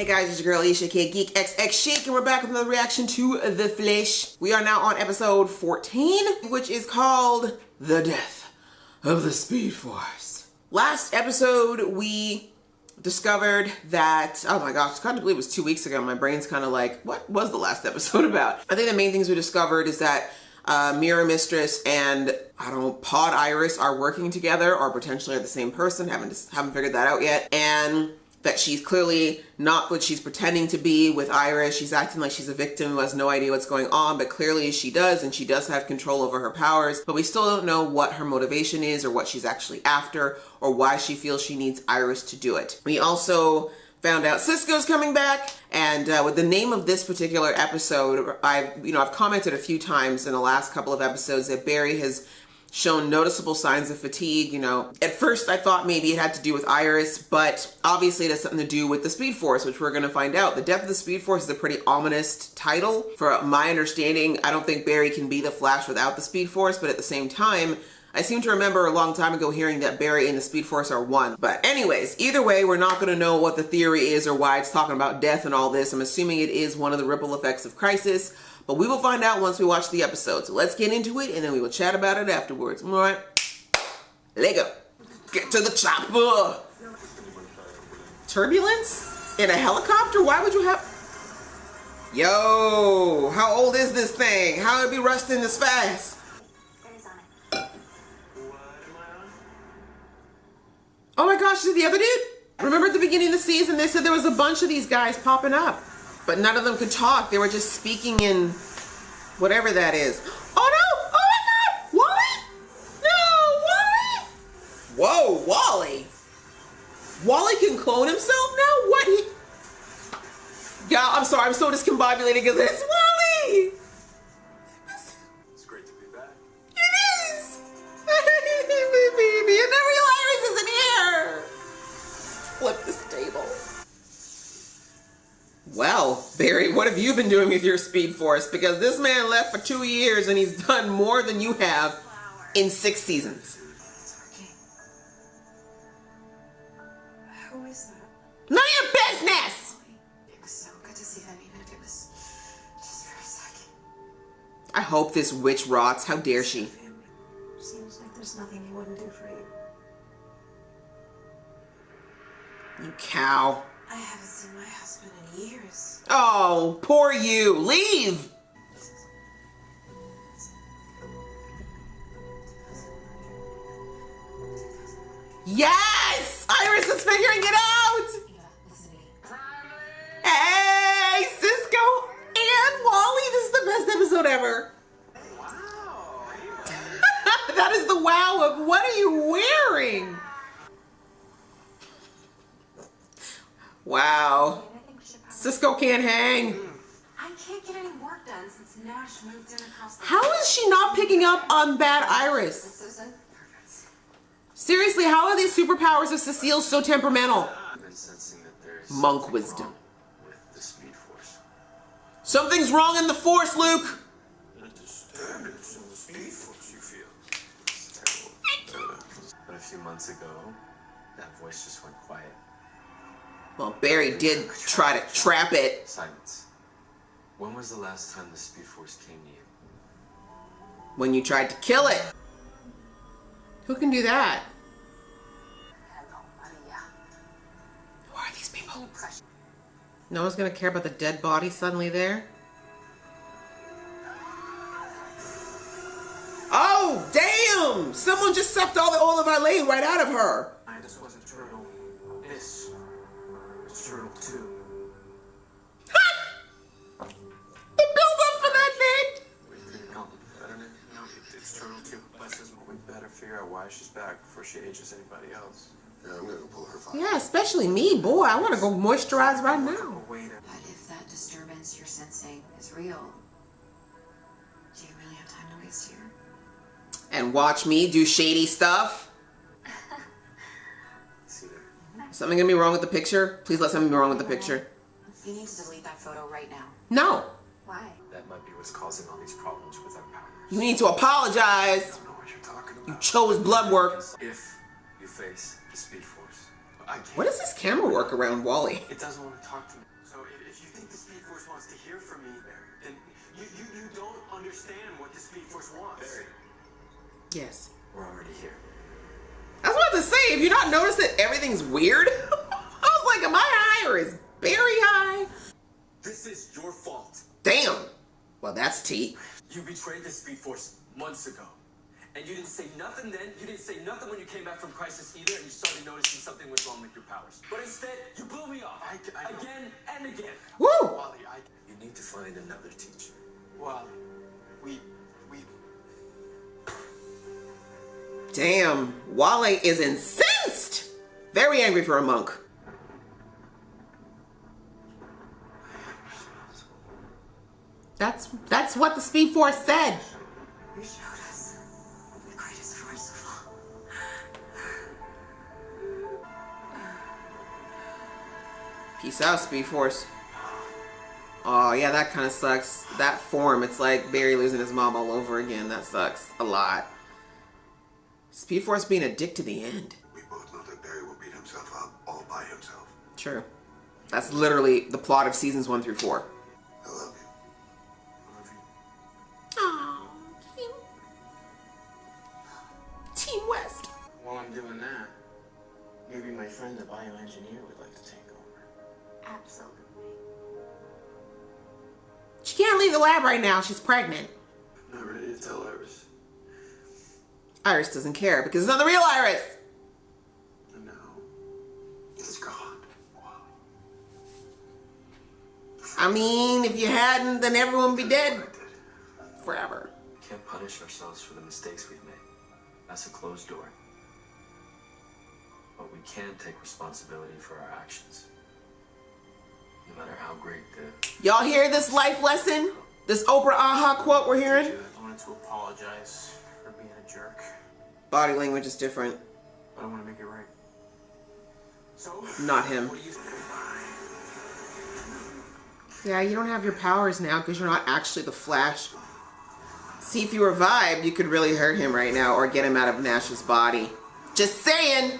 Hey guys, it's your girl Alicia, aka Geek XX Shake, and we're back with another reaction to The Flesh. We are now on episode 14, which is called The Death of the Speed Force. Last episode, we discovered that, oh my gosh, I can't believe it was 2 weeks ago. My brain's kind of like, what was the last episode about? I think the main things we discovered is that Mirror Mistress and, I don't know, Pod Iris are working together, or potentially are the same person. Haven't figured that out yet. And that she's clearly not what she's pretending to be with Iris. She's acting like she's a victim who has no idea what's going on, but clearly she does, and she does have control over her powers, but we still don't know what her motivation is or what she's actually after or why she feels she needs Iris to do it. We also found out Cisco's coming back, and with the name of this particular episode, I've commented a few times in the last couple of episodes that Barry has shown noticeable signs of fatigue. At first I thought maybe it had to do with Iris, but obviously it has something to do with the Speed Force, which we're going to find out. The Death of the Speed Force is a pretty ominous title. For my understanding, I don't think Barry can be the Flash without the Speed Force, but at the same time, I seem to remember a long time ago hearing that Barry and the Speed Force are one. But anyways, either way, we're not going to know what the theory is or why it's talking about death and all this. I'm assuming it is one of the ripple effects of Crisis, but we will find out once we watch the episode. So let's get into it, and then we will chat about it afterwards. All right? Let go. Get to the chopper. Turbulence? In a helicopter? Why would you have... Yo, how old is this thing? How would it be rusting this fast? Oh my gosh, is it the other dude? Remember at the beginning of the season, they said there was a bunch of these guys popping up, but none of them could talk. They were just speaking in whatever that is. Oh no! Oh my God! Wally! No, Wally! Whoa, Wally! Wally can clone himself now? What? Yeah, I'm sorry, I'm so discombobulated because it's Wally! It's great to be back. It is! Baby, and the real Iris isn't here! Flip this table. Well, Barry, what have you been doing with your Speed Force? Because this man left for 2 years and he's done more than you have in 6 seasons. Who is that? None of your business! It was so good to see them, even if it was just for a second. I hope this witch rots. How dare she? Seems like there's nothing he wouldn't do for you. You cow. I haven't seen my husband in years. Oh, poor you. Leave! Yes! Iris is figuring it out! Hey, Cisco and Wally! This is the best episode ever. Wow. That is the wow of what are you wearing? Wow. Cisco can't hang. I can't get any work done since Nash moved in across the... How is she not picking up on bad Iris? Susan? Seriously, how are these superpowers of Cecile so temperamental? I've been sensing that there's Monk something wisdom. wrong with the Speed Force. Something's wrong in the Force, Luke. A disturbance in the Speed Force, you feel? It's terrible. But a few months ago, that voice just went quiet. Well, Barry did try to trap it. Silence. When was the last time the Speed Force came to you? When you tried to kill it. Who can do that? Hello, Maria. Who are these people? No one's gonna care about the dead body suddenly there? Oh, damn! Someone just sucked all the oil of Valet right out of her. This wasn't Turtle. This was Turtle 2. The build-up for that bit! No, better than, no, it's Turtle 2. We better figure out why she's back before she ages anybody else. Yeah, I'm gonna go pull her file. Yeah, especially me, boy. I want to go moisturize right now. But if that disturbance you're sensing is real, do you really have time to waste here? And watch me do shady stuff. See there. Something gonna be wrong with the picture? Please let something be wrong with the picture. You need to delete that photo right now. No. Why? That might be what's causing all these problems with our powers. You need to apologize. I don't know what you're talking about. You chose blood work. If you face the Speed Force, I can't. What is this camera work around Wally? It doesn't want to talk to me. wants to hear from me, then you don't understand what the Speed Force wants. Barry, Yes. we're already here. I was about to say, have you not noticed that everything's weird? I was like, am I high or is Barry high? This is your fault. Damn. Well, that's tea. You betrayed the Speed Force months ago. And you didn't say nothing then. You didn't say nothing when you came back from Crisis either, and you started noticing something was wrong with your powers. But instead, you blew me off. Again and again. Woo! Wally, you need to find another teacher. Wally, we... Damn. Wally is incensed. Very angry for a monk. That's what the Speed Force said. You showed us the greatest force of all. Peace out, Speed Force. Oh, yeah, that kind of sucks. That form, it's like Barry losing his mom all over again. That sucks a lot. Speed Force being a dick to the end. We both know that Barry will beat himself up all by himself. True. That's literally the plot of seasons 1 through 4. I love you. Oh, Team West. While I'm doing that, maybe my friend, the bioengineer, would like to take over. Absolutely. She can't leave the lab right now. She's pregnant. I'm not ready to tell Iris. Iris doesn't care because it's not the real Iris. And now, It's gone. Wow. I mean, if you hadn't, then everyone would be dead forever. we can't punish ourselves for the mistakes we've made. That's a closed door. But we can take responsibility for our actions. No matter how great the... Y'all hear this life lesson? This Oprah Aha quote we're hearing? I wanted to apologize for being a jerk, Body language is different. but I want to make it right. So, Not him. what do you think? Yeah, you don't have your powers now because you're not actually the Flash. See, if you revived, you could really hurt him right now or get him out of Nash's body. Just saying.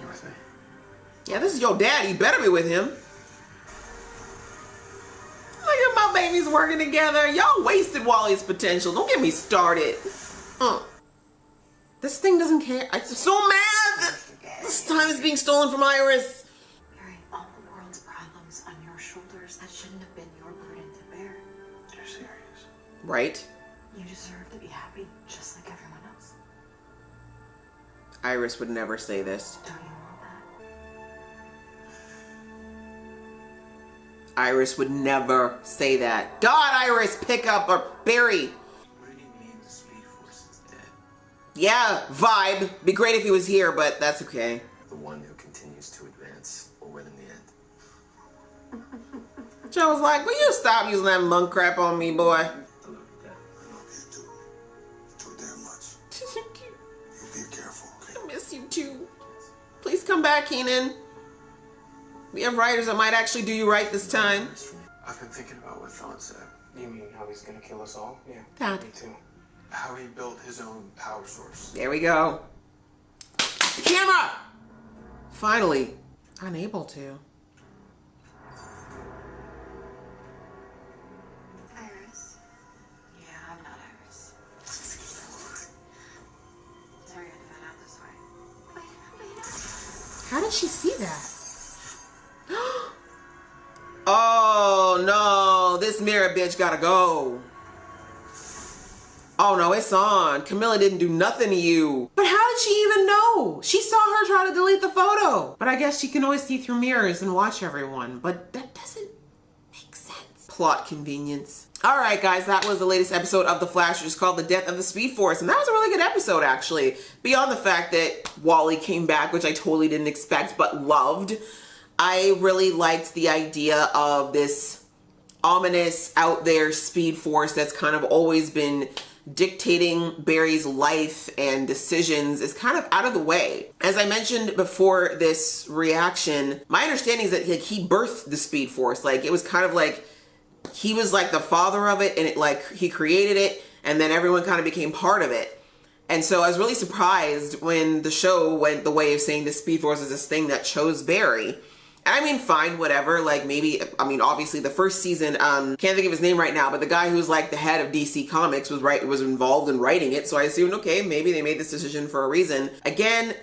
You with me? Yeah, this is your dad. You better be with him. Look at my babies working together. Y'all wasted Wally's potential. Don't get me started. This thing doesn't care. I'm so mad that this time is being stolen from Iris. Carrying all the world's problems on your shoulders, that shouldn't have been your burden to bear. You're serious? Right? You deserve to be happy, just like everyone else. Iris would never say this. Don't you want that? Iris would never say that. God, Iris, pick up or Barry. What do you mean the Speed Force is dead? Yeah, vibe. Be great if he was here, but that's okay. The one who continues to advance will win in the end. Joe was like, will you stop using that monk crap on me, boy? I love you, Dad. I love you too. Too damn much. You be careful, okay? I miss you too. Please come back, Keenan. We have writers that might actually do you right this time. I've been thinking about what Thawne said. You mean how he's gonna kill us all? Yeah. Dad. Me too. How he built his own power source. There we go. The camera! Finally. Unable to. Iris? Yeah, I'm not Iris. Sorry I had to find out this way. Wait. How did she see that? Oh no, this mirror bitch gotta go. Oh no, it's on. Camilla didn't do nothing to you. But how did she even know? She saw her try to delete the photo. But I guess she can always see through mirrors and watch everyone. But that doesn't make sense. Plot convenience. All right, guys, that was the latest episode of The Flash, which is called The Death of the Speed Force. And that was a really good episode, actually. Beyond the fact that Wally came back, which I totally didn't expect, but loved. I really liked the idea of this ominous, out there Speed Force that's kind of always been dictating Barry's life and decisions is kind of out of the way. As I mentioned before this reaction, my understanding is that he birthed the Speed Force. Like, it was kind of like he was like the father of it, and it like he created it, and then everyone kind of became part of it. And so I was really surprised when the show went the way of saying the Speed Force is this thing that chose Barry. I mean, fine, whatever. Like, maybe, I mean, obviously the first season, can't think of his name right now, but the guy who's like the head of DC Comics was involved in writing it. So I assumed, okay, maybe they made this decision for a reason. Again,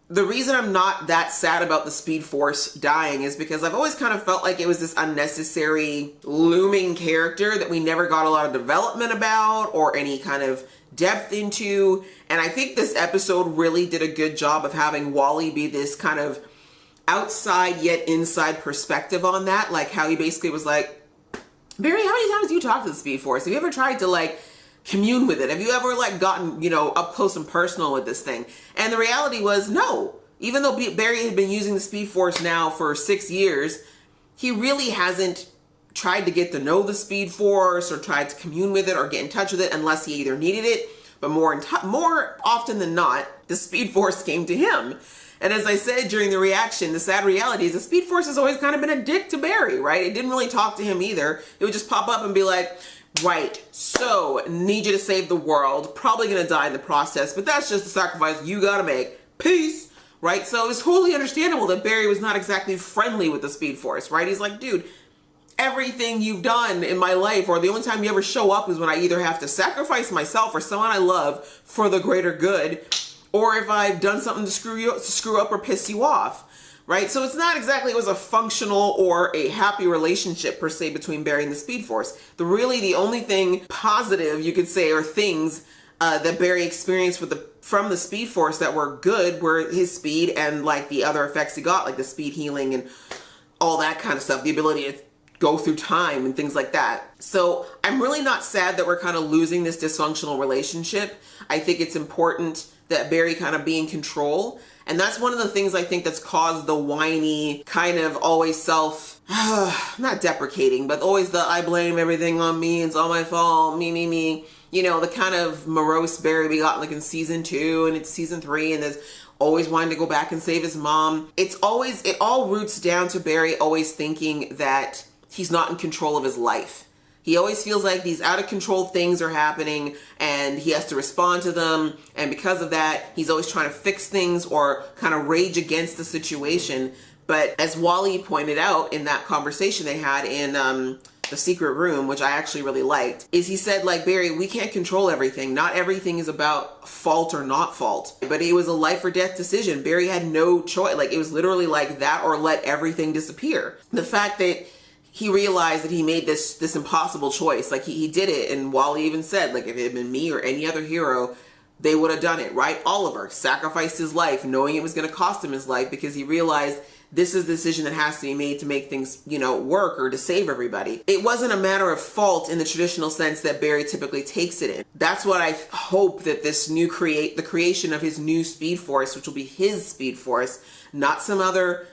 the reason I'm not that sad about the Speed Force dying is because I've always kind of felt like it was this unnecessary looming character that we never got a lot of development about or any kind of depth into. And I think this episode really did a good job of having Wally be this kind of outside yet inside perspective on that. Like how he basically was like, Barry, how many times do you talk to the Speed Force? Have you ever tried to like commune with it? Have you ever like gotten, you know, up close and personal with this thing? And the reality was no. Even though Barry had been using the Speed Force now for 6 years, he really hasn't tried to get to know the Speed Force or tried to commune with it or get in touch with it unless he either needed it, but more often than not, the Speed Force came to him. And as I said during the reaction, the sad reality is the Speed Force has always kind of been a dick to Barry, right? It didn't really talk to him either. It would just pop up and be like, right, so need you to save the world, probably gonna die in the process, but that's just the sacrifice you gotta make. Peace, right? So it's totally understandable that Barry was not exactly friendly with the Speed Force, right? He's like, dude, everything you've done in my life, or the only time you ever show up is when I either have to sacrifice myself or someone I love for the greater good, or if I've done something to screw up or piss you off, right? So it's not exactly it was a functional or a happy relationship per se between Barry and the Speed Force. The only thing positive you could say, or things that Barry experienced from the Speed Force that were good, were his speed and like the other effects he got, like the speed healing and all that kind of stuff, the ability to go through time and things like that. So I'm really not sad that we're kind of losing this dysfunctional relationship. I think it's important that Barry kind of be in control. And that's one of the things I think that's caused the whiny, kind of always not deprecating, but always the I blame everything on me, it's all my fault, me. You know, the kind of morose Barry we got like in season 2 and it's season 3 and there's always wanting to go back and save his mom. It all roots down to Barry always thinking that he's not in control of his life. He always feels like these out of control things are happening and he has to respond to them. And because of that, he's always trying to fix things or kind of rage against the situation. But as Wally pointed out in that conversation they had in the secret room, which I actually really liked, is he said, like, Barry, we can't control everything. Not everything is about fault or not fault. But it was a life or death decision. Barry had no choice. Like, it was literally like that or let everything disappear. The fact that he realized that he made this impossible choice. Like he did it. And Wally even said, like, if it had been me or any other hero, they would have done it, right? Oliver sacrificed his life knowing it was going to cost him his life because he realized this is the decision that has to be made to make things, you know, work or to save everybody. It wasn't a matter of fault in the traditional sense that Barry typically takes it in. That's what I hope that this the creation of his new Speed Force, which will be his Speed Force, not some other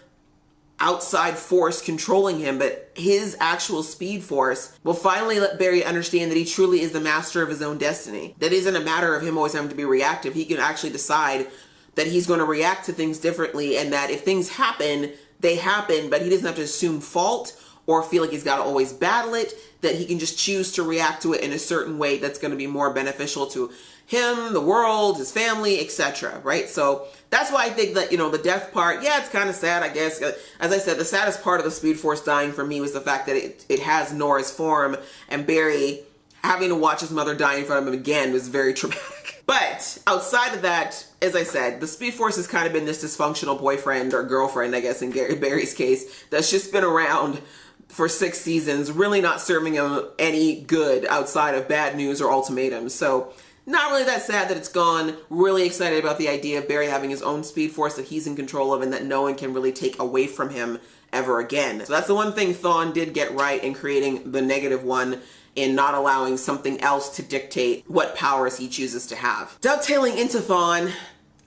outside force controlling him, but his actual Speed Force will finally let Barry understand that he truly is the master of his own destiny. That isn't a matter of him always having to be reactive. He can actually decide that he's going to react to things differently and that if things happen, they happen, but he doesn't have to assume fault or feel like he's got to always battle it, that he can just choose to react to it in a certain way that's going to be more beneficial to him, the world, his family, etc. Right? So that's why I think that, you know, the death part, yeah, it's kind of sad, I guess. As I said, the saddest part of the Speed Force dying for me was the fact that it has Nora's form, and Barry having to watch his mother die in front of him again was very traumatic. But outside of that, as I said, the Speed Force has kind of been this dysfunctional boyfriend or girlfriend, I guess, in Barry's case, that's just been around for 6 seasons, really not serving him any good outside of bad news or ultimatums. So not really that sad that it's gone. Really excited about the idea of Barry having his own Speed Force that he's in control of and that no one can really take away from him ever again. So that's the one thing Thawne did get right in creating the negative one, in not allowing something else to dictate what powers he chooses to have. Dovetailing into Thawne,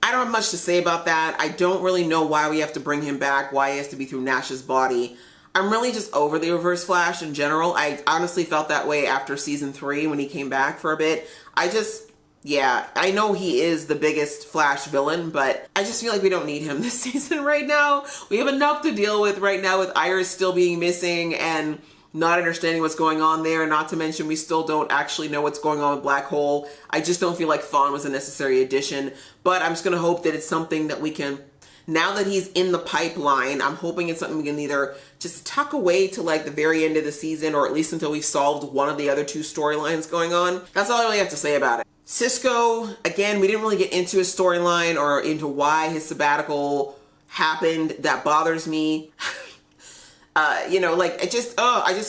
I don't have much to say about that. I don't really know why we have to bring him back, why he has to be through Nash's body. I'm really just over the Reverse Flash in general. I honestly felt that way after season 3 when he came back for a bit. Yeah, I know he is the biggest Flash villain, but I just feel like we don't need him this season right now. We have enough to deal with right now with Iris still being missing and not understanding what's going on there. Not to mention we still don't actually know what's going on with Black Hole. I just don't feel like Thawne was a necessary addition, but I'm just going to hope that it's something that we can Now that he's in the pipeline, I'm hoping it's something we can either just tuck away to like the very end of the season, or at least until we've solved one of the other 2 storylines going on. That's all I really have to say about it. Cisco, again, we didn't really get into his storyline or into why his sabbatical happened. That bothers me. You know, like, I just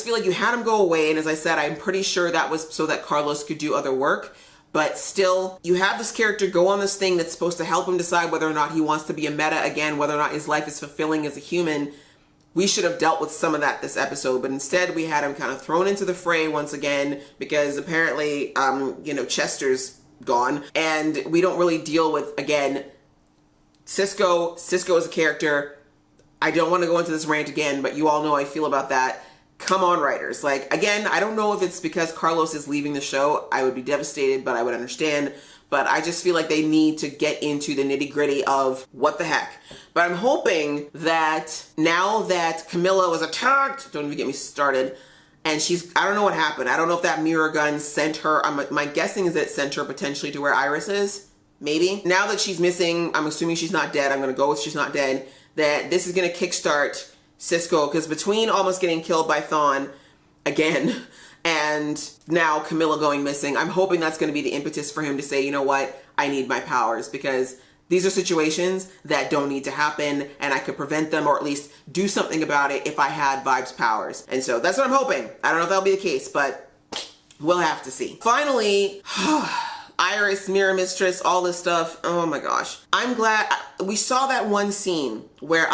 feel like you had him go away. And as I said, I'm pretty sure that was so that Carlos could do other work. But still, you have this character go on this thing that's supposed to help him decide whether or not he wants to be a meta again, whether or not his life is fulfilling as a human. We should have dealt with some of that this episode, but instead we had him kind of thrown into the fray once again because apparently, you know, Chester's gone, and we don't really deal with, again, Cisco. Cisco is a character. I don't want to go into this rant again, but you all know how I feel about that. Come on, writers. Like, again, I don't know if it's because Carlos is leaving the show. I would be devastated, but I would understand. But I just feel like they need to get into the nitty gritty of what the heck. But I'm hoping that now that Camilla was attacked, don't even get me started, and I don't know what happened. I don't know if that mirror gun sent her, my guessing is that it sent her potentially to where Iris is. Maybe. Now that she's missing, I'm assuming she's not dead. I'm going to go with she's not dead. That this is going to kickstart Cisco, because between almost getting killed by Thawne again and now Camilla going missing, I'm hoping that's going to be the impetus for him to say, you know what, I need my powers, because these are situations that don't need to happen and I could prevent them, or at least do something about it if I had Vibe's powers. And so that's what I'm hoping. I don't know if that'll be the case, but we'll have to see. Finally, Iris, Mirror Mistress, all this stuff. Oh my gosh. I'm glad we saw that one scene where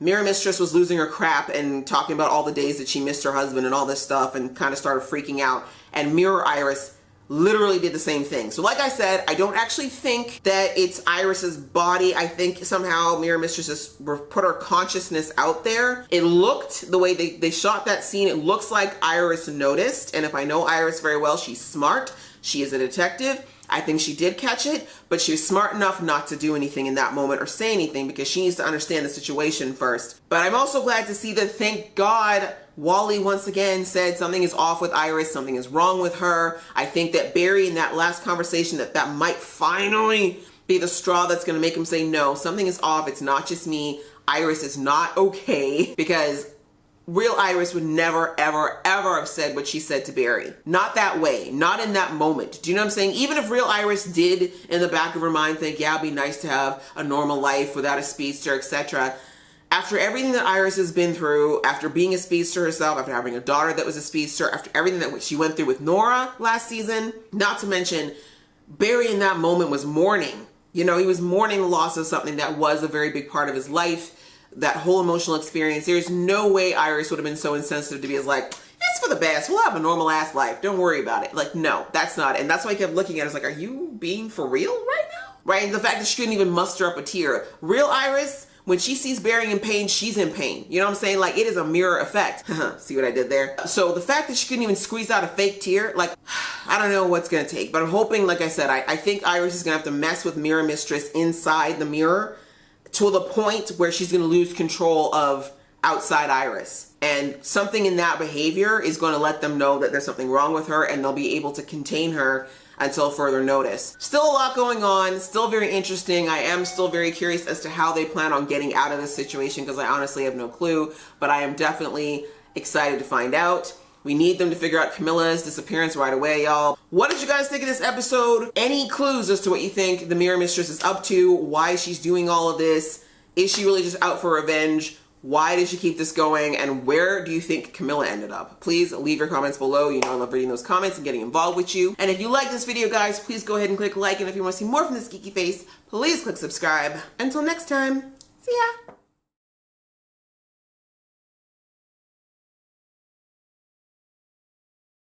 Mirror Mistress was losing her crap and talking about all the days that she missed her husband and all this stuff and kind of started freaking out. And Mirror Iris literally did the same thing. So like I said, I don't actually think that it's Iris's body. I think somehow Mirror Mistress has put her consciousness out there. It looked, the way they shot that scene, it looks like Iris noticed. And if I know Iris very well, she's smart. She is a detective. I think she did catch it, but she was smart enough not to do anything in that moment or say anything because she needs to understand the situation first. But I'm also glad to see that, thank God, WALLY once again said something is off with Iris, something is wrong with her. I think that Barry in that last conversation, that might finally be the straw that's going to make him say, no, something is off. It's not just me. Iris is not okay, because real Iris would never, ever, ever have said what she said to Barry. Not that way. Not in that moment. Do you know what I'm saying? Even if real Iris did in the back of her mind think, yeah, it'd be nice to have a normal life without a speedster, etc. After everything that Iris has been through, after being a speedster herself, after having a daughter that was a speedster, after everything that she went through with Nora last season, not to mention Barry in that moment was mourning. You know, he was mourning the loss of something that was a very big part of his life. That whole emotional experience. There's no way Iris would have been so insensitive to be as like, it's for the best. We'll have a normal ass life. Don't worry about it. Like, no, that's not. And that's why I kept looking at it. I was like, are you being for real right now? Right? And the fact that she couldn't even muster up a tear. Real Iris, when she sees Barry in pain, she's in pain. You know what I'm saying? Like, it is a mirror effect. See what I did there? So the fact that she couldn't even squeeze out a fake tear, like, I don't know what's going to take. But I'm hoping, like I said, I think Iris is going to have to mess with Mirror Mistress inside the mirror to the point where she's going to lose control of outside Iris. And something in that behavior is going to let them know that there's something wrong with her, and they'll be able to contain her until further notice. Still a lot going on, still very interesting. I am still very curious as to how they plan on getting out of this situation, because I honestly have no clue, but I am definitely excited to find out. We need them to figure out Camilla's disappearance right away, y'all. What did you guys think of this episode? Any clues as to what you think the Mirror Mistress is up to? Why she's doing all of this? Is she really just out for revenge? Why did she keep this going? And where do you think Camilla ended up? Please leave your comments below. You know I love reading those comments and getting involved with you. And if you like this video, guys, please go ahead and click like. And if you want to see more from this geeky face, please click subscribe. Until next time, see ya.